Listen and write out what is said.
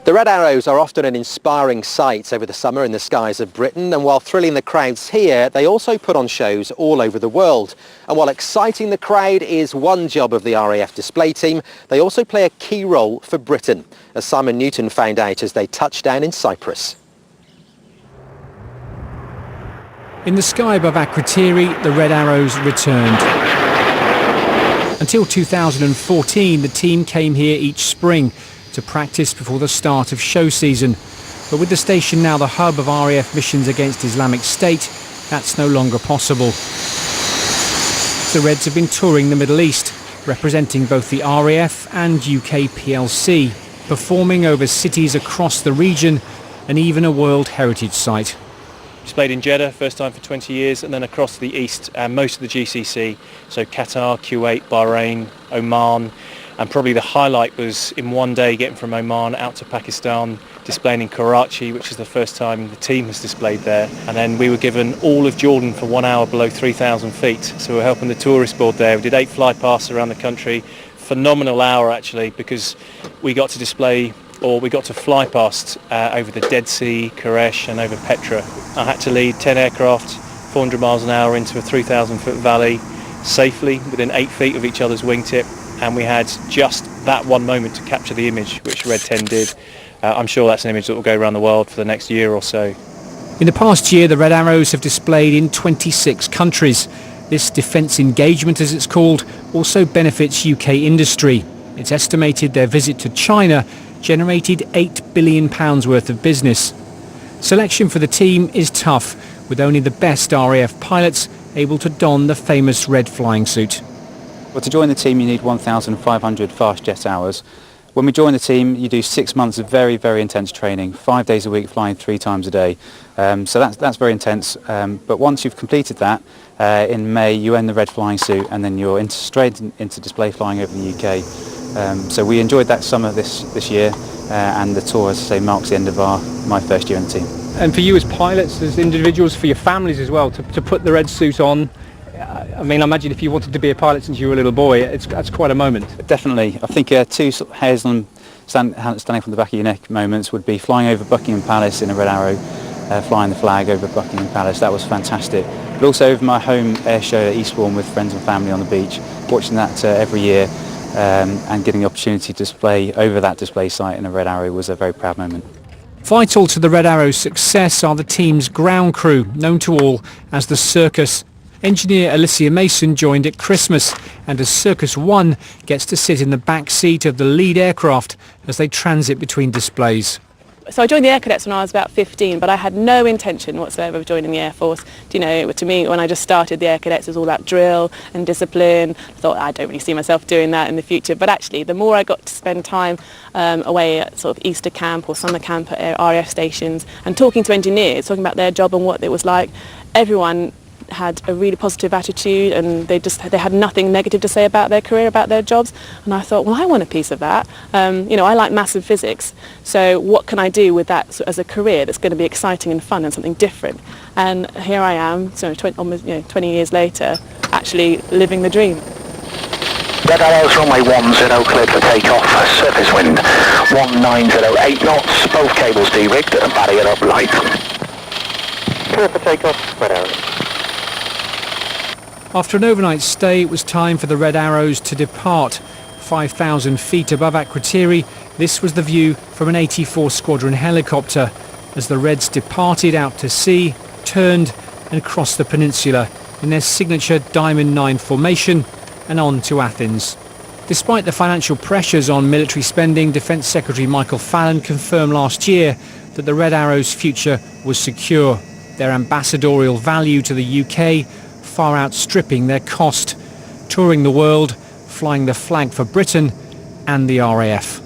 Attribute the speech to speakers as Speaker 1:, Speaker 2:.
Speaker 1: The Red Arrows are often an inspiring sight over the summer in the skies of Britain, and while thrilling the crowds here, they also put on shows all over the world. And while exciting the crowd is one job of the RAF display team, they also play a key role for Britain, as Simon Newton found out as they touched down in Cyprus.
Speaker 2: In the sky above Akrotiri, the Red Arrows returned. Until 2014, the team came here each spring to practice before the start of show season. But with the station now the hub of RAF missions against Islamic State, that's no longer possible. The Reds have been touring the Middle East, representing both the RAF and UK PLC, performing over cities across the region and even a World Heritage Site.
Speaker 3: Displayed in Jeddah, first time for 20 years, and then across the east and most of the GCC, so Qatar, Kuwait, Bahrain, Oman, and probably the highlight was in one day getting from Oman out to Pakistan, displaying in Karachi, which is the first time the team has displayed there. And then we were given all of Jordan for 1 hour below 3,000 feet, so we're helping the tourist board there. We did 8 fly pasts around the country. Phenomenal hour actually, because we got to display, or we got to fly past over the Dead Sea, Koresh and over Petra. I had to lead 10 aircraft 400 miles an hour into a 3,000 foot valley safely within 8 feet of each other's wingtip, and we had just that one moment to capture the image, which Red 10 did. I'm sure that's an image that will go around the world for the next year or so.
Speaker 2: In the past year, the Red Arrows have displayed in 26 countries. This defence engagement, as it's called, also benefits UK industry. It's estimated their visit to China generated £8 billion worth of business. Selection for the team is tough, with only the best RAF pilots able to don the famous red flying suit.
Speaker 4: Well, to join the team you need 1,500 fast jet hours. When we join the team you do 6 months of very, very intense training, 5 days a week, flying 3 times a day. So that's very intense, but once you've completed that, in May you earn the red flying suit and then you're straight into display flying over the UK. So we enjoyed that summer this year, and the tour, as I say, marks the end of my first year in the team.
Speaker 5: And for you as pilots, as individuals, for your families as well, to put the red suit on, I mean, I imagine if you wanted to be a pilot since you were a little boy, that's quite a moment.
Speaker 4: Definitely. I think 2 sort of hairs on standing from the back of your neck moments would be flying over Buckingham Palace in a Red Arrow, flying the flag over Buckingham Palace. That was fantastic. But also over my home air show at Eastbourne with friends and family on the beach, watching that every year, and getting the opportunity to display over that display site in a Red Arrow was a very proud moment.
Speaker 2: Vital to the Red Arrow's success are the team's ground crew, known to all as the Circus. Engineer Alicia Mason joined at Christmas, and as Circus 1 gets to sit in the back seat of the lead aircraft as they transit between displays.
Speaker 6: So I joined the Air Cadets when I was about 15, but I had no intention whatsoever of joining the Air Force. You know, to me, when I just started the Air Cadets, it was all about drill and discipline. I thought, I don't really see myself doing that in the future. But actually, the more I got to spend time away at sort of Easter camp or summer camp at RAF stations and talking to engineers, talking about their job and what it was like, everyone had a really positive attitude, and they had nothing negative to say about their career, about their jobs. And I thought, well, I want a piece of that. You know, I like massive physics, so what can I do with that as a career that's going to be exciting and fun and something different? And here I am, so almost 20 years later, actually living the dream.
Speaker 7: Red Arrows runway 10 cleared for takeoff, surface wind 1908 knots, both cables de-rigged and barrier up light. Cleared for takeoff, Red Arrows.
Speaker 2: After an overnight stay, it was time for the Red Arrows to depart. 5,000 feet above Akrotiri, this was the view from an 84 Squadron helicopter as the Reds departed out to sea, turned and crossed the peninsula in their signature Diamond 9 formation and on to Athens. Despite the financial pressures on military spending, Defence Secretary Michael Fallon confirmed last year that the Red Arrows' future was secure. Their ambassadorial value to the UK far outstripping their cost, touring the world, flying the flag for Britain and the RAF.